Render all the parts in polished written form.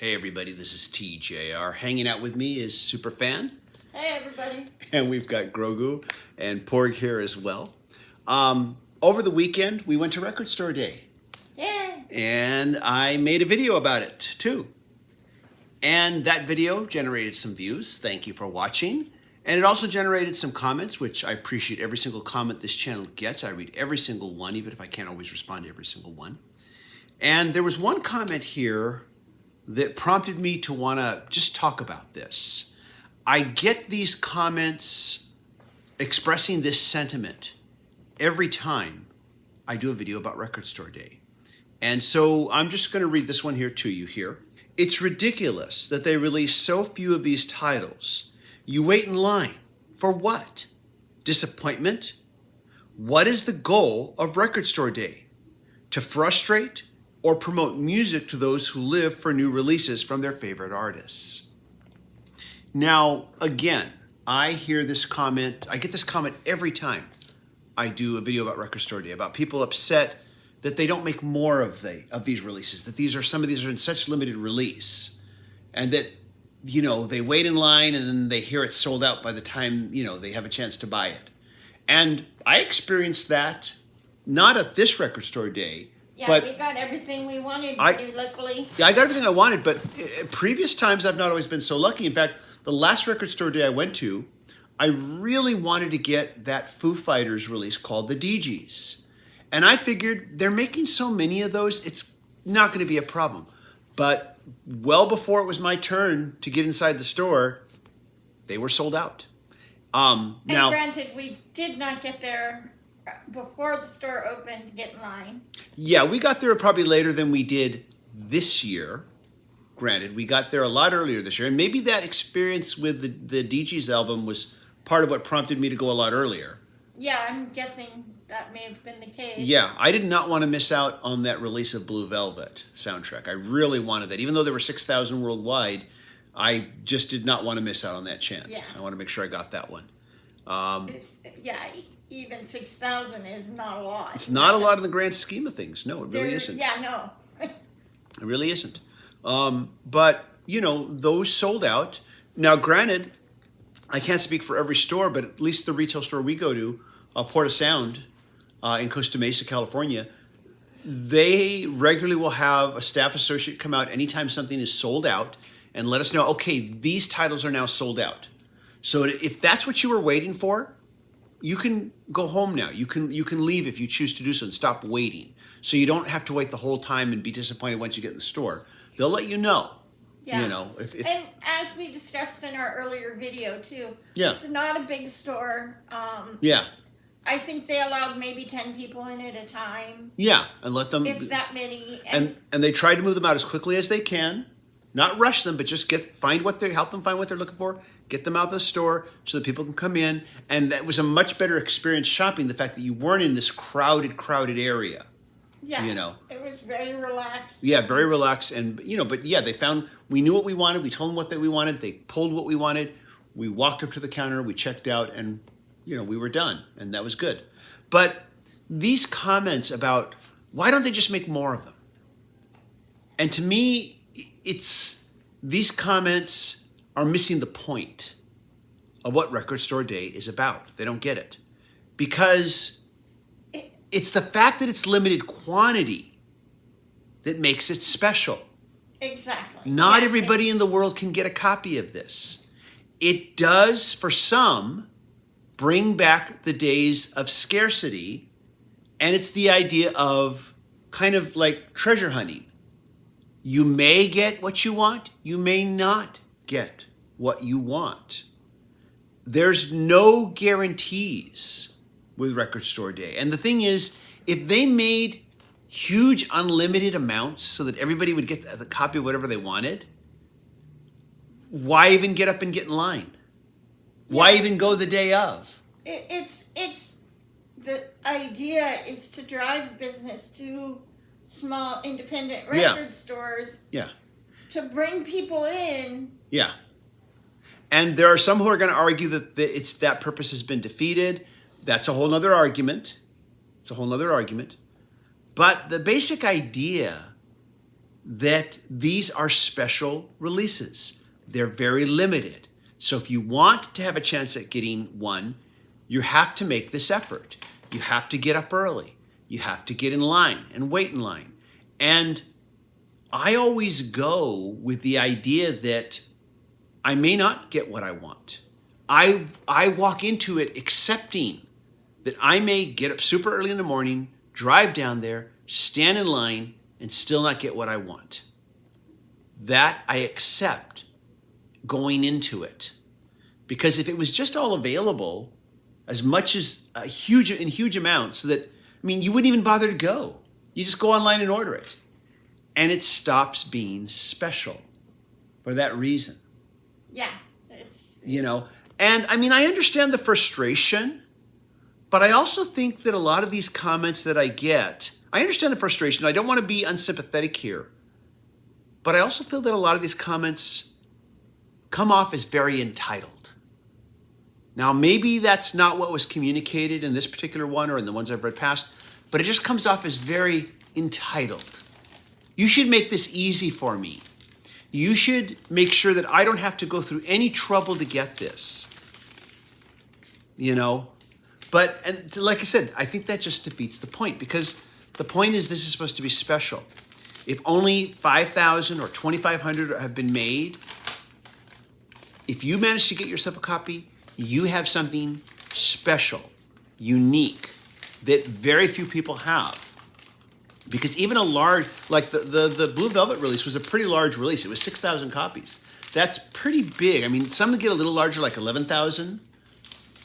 Hey everybody, this is TJR. Hanging out with me is Superfan. Hey everybody. And we've got Grogu and Porg here as well. Over the weekend, we went to Record Store Day. Yeah. And I made a video about it too. And that video generated some views. Thank you for watching. And it also generated some comments, which I appreciate every single comment this channel gets. I read every single one, even if I can't always respond to every single one. And there was one comment here that prompted me to want to just talk about this. I get these comments expressing this sentiment every time I do a video about Record Store Day. And so I'm just going to read this one here to you here. It's ridiculous that they release so few of these titles. You wait in line. For what? Disappointment? What is the goal of Record Store Day? To frustrate or promote music to those who live for new releases from their favorite artists? Now, again, I hear this comment, I get this comment every time I do a video about Record Store Day, about people upset that they don't make more of these releases, that some of these are in such limited release, and that, you know, they wait in line and then they hear it sold out by the time, you know, they have a chance to buy it. And I experienced that, not at this Record Store Day, Yeah, but we got everything we wanted luckily. yeah, I got everything I wanted, but previous times I've not always been so lucky. In fact, the last Record Store Day I went to, I really wanted to get that Foo Fighters release called the DGs. And I figured they're making so many of those, it's not going to be a problem. But well before it was my turn to get inside the store, they were sold out. And granted, we did not get there before the store opened to get in line. Yeah, we got there probably later than we did this year. Granted, we got there a lot earlier this year. And maybe that experience with the DG's album was part of what prompted me to go a lot earlier. Yeah, I'm guessing that may have been the case. Yeah, I did not want to miss out on that release of Blue Velvet soundtrack. I really wanted that. Even though there were 6,000 worldwide, I just did not want to miss out on that chance. Yeah. I want to make sure I got that one. Even 6,000 is not a lot. It's not a lot in the grand scheme of things. No, it really isn't. Yeah, no. It really isn't. But, you know, those sold out. Now, granted, I can't speak for every store, but at least the retail store we go to, Porta Sound in Costa Mesa, California, they regularly will have a staff associate come out anytime something is sold out and let us know, okay, these titles are now sold out. So if that's what you were waiting for, you can go home now. You can leave if you choose to do so and stop waiting. So you don't have to wait the whole time and be disappointed once you get in the store. They'll let you know. Yeah. You know, if And as we discussed in our earlier video too, yeah. It's not a big store. Yeah. I think they allowed maybe 10 people in at a time. Yeah, and let them, If that many. and they try to move them out as quickly as they can, not rush them, but just help them find what they're looking for, get them out of the store so that people can come in. And that was a much better experience shopping, the fact that you weren't in this crowded area. Yeah, You know. It was very relaxed. Yeah, very relaxed. And, you know, but yeah, we knew what we wanted. We told them what we wanted. They pulled what we wanted. We walked up to the counter, we checked out, and, you know, we were done. And that was good. But these comments about, why don't they just make more of them? And to me, these comments are missing the point of what Record Store Day is about. They don't get it. Because it's the fact that it's limited quantity that makes it special. Exactly. Not Yeah, everybody in the world can get a copy of this. It does, for some, bring back the days of scarcity, and it's the idea of kind of like treasure hunting. You may get what you want, you may not get what you want. There's no guarantees with Record Store Day. And the thing is, if they made huge unlimited amounts so that everybody would get the copy of whatever they wanted, why even get up and get in line? Why even go the day of? It's the idea is to drive business to small independent record stores. Yeah. To bring people in. Yeah. And there are some who are going to argue that that purpose has been defeated. That's a whole nother argument. It's a whole nother argument. But the basic idea that these are special releases. They're very limited. So if you want to have a chance at getting one, you have to make this effort. You have to get up early. You have to get in line and wait in line. And I always go with the idea that I may not get what I want. I walk into it accepting that I may get up super early in the morning, drive down there, stand in line, and still not get what I want. That I accept going into it. Because if it was just all available, as much as in huge amounts, so that, I mean, you wouldn't even bother to go. You just go online and order it. And it stops being special for that reason. Yeah, it's... You know, and I mean, I understand the frustration, but I also think that a lot of these comments that I get, I understand the frustration. I don't want to be unsympathetic here, but I also feel that a lot of these comments come off as very entitled. Now, maybe that's not what was communicated in this particular one or in the ones I've read past, but it just comes off as very entitled. You should make this easy for me. You should make sure that I don't have to go through any trouble to get this. You know? But, and like I said, I think that just defeats the point, because the point is this is supposed to be special. If only 5,000 or 2,500 have been made, if you manage to get yourself a copy, you have something special, unique, that very few people have. Because even a large, like the Blue Velvet release was a pretty large release. It was 6,000 copies. That's pretty big. I mean, some get a little larger, like 11,000.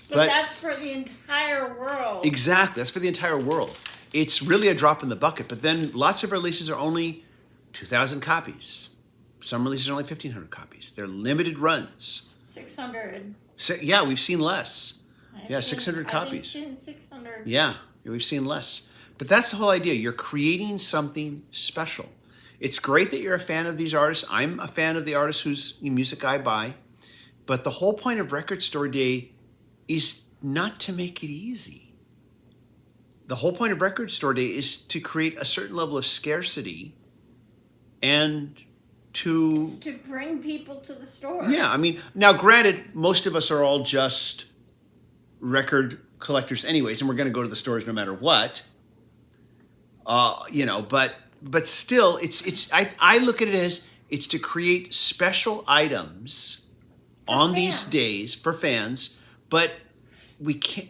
But that's for the entire world. Exactly. That's for the entire world. It's really a drop in the bucket. But then lots of releases are only 2,000 copies. Some releases are only 1,500 copies. They're limited runs. 600. So, yeah, we've seen less. 600 copies. I've seen 600. Yeah, we've seen less. But that's the whole idea. You're creating something special. It's great that you're a fan of these artists. I'm a fan of the artists whose music I buy. But the whole point of Record Store Day is not to make it easy. The whole point of Record Store Day is to create a certain level of scarcity and to... It's to bring people to the stores. Yeah, I mean, now granted, most of us are all just record collectors anyways, and we're going to go to the stores no matter what. You know, but still, I look at it as it's to create special items on these days for fans, but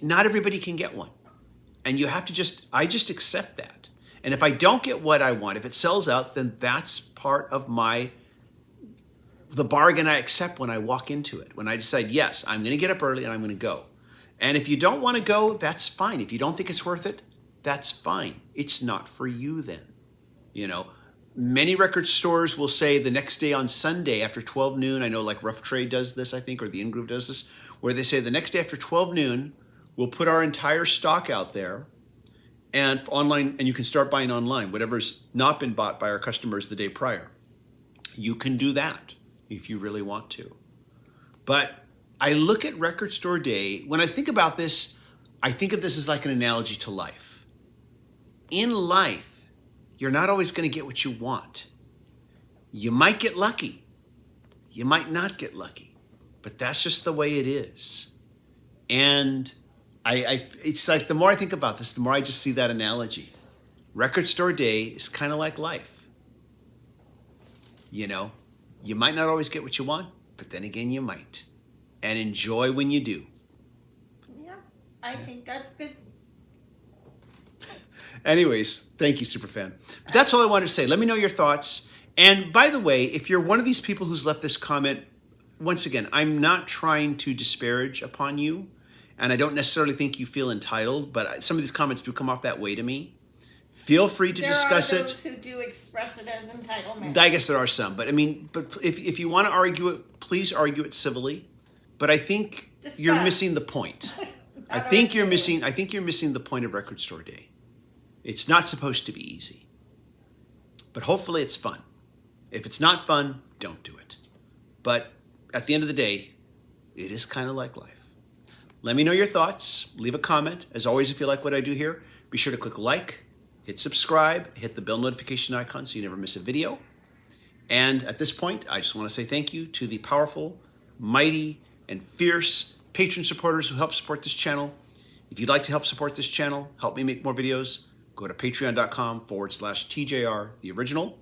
not everybody can get one. And you have to I just accept that. And if I don't get what I want, if it sells out, then that's part of the bargain I accept when I walk into it. When I decide, yes, I'm going to get up early and I'm going to go. And if you don't want to go, that's fine. If you don't think it's worth it, that's fine. It's not for you then. You know, many record stores will say the next day on Sunday after 12 noon, I know like Rough Trade does this, I think, or the In-Groove does this, where they say the next day after 12 noon, we'll put our entire stock out there and online, and you can start buying online, whatever's not been bought by our customers the day prior. You can do that if you really want to. But I look at Record Store Day, when I think about this, I think of this as like an analogy to life. In life, you're not always going to get what you want. You might get lucky. You might not get lucky. But that's just the way it is. And it's like the more I think about this, the more I just see that analogy. Record Store Day is kind of like life. You know, you might not always get what you want, but then again, you might. And enjoy when you do. Yeah, I think that's good. Anyways, thank you, Superfan. But that's all I wanted to say. Let me know your thoughts. And by the way, if you're one of these people who's left this comment, once again, I'm not trying to disparage upon you, and I don't necessarily think you feel entitled, but some of these comments do come off that way to me. Feel free to discuss it. There are those who do express it as entitlement. I guess there are some, but I mean, but if you want to argue it, please argue it civilly. But I think you're missing the point. I think you're missing the point of Record Store Day. It's not supposed to be easy. But hopefully it's fun. If it's not fun, don't do it. But at the end of the day, it is kind of like life. Let me know your thoughts. Leave a comment. As always, if you like what I do here, be sure to click like, hit subscribe, hit the bell notification icon so you never miss a video. And at this point, I just want to say thank you to the powerful, mighty, and fierce patron supporters who help support this channel. If you'd like to help support this channel, help me make more videos, go to patreon.com/TJR, the original.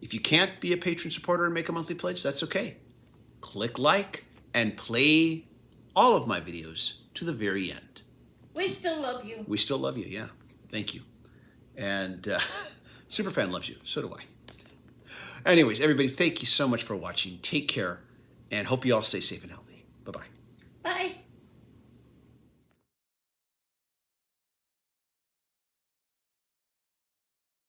If you can't be a patron supporter and make a monthly pledge, that's okay. Click like and play all of my videos to the very end. We still love you. We still love you, yeah. Thank you. And Superfan loves you, so do I. Anyways, everybody, thank you so much for watching. Take care, and hope you all stay safe and healthy. Bye-bye. Bye.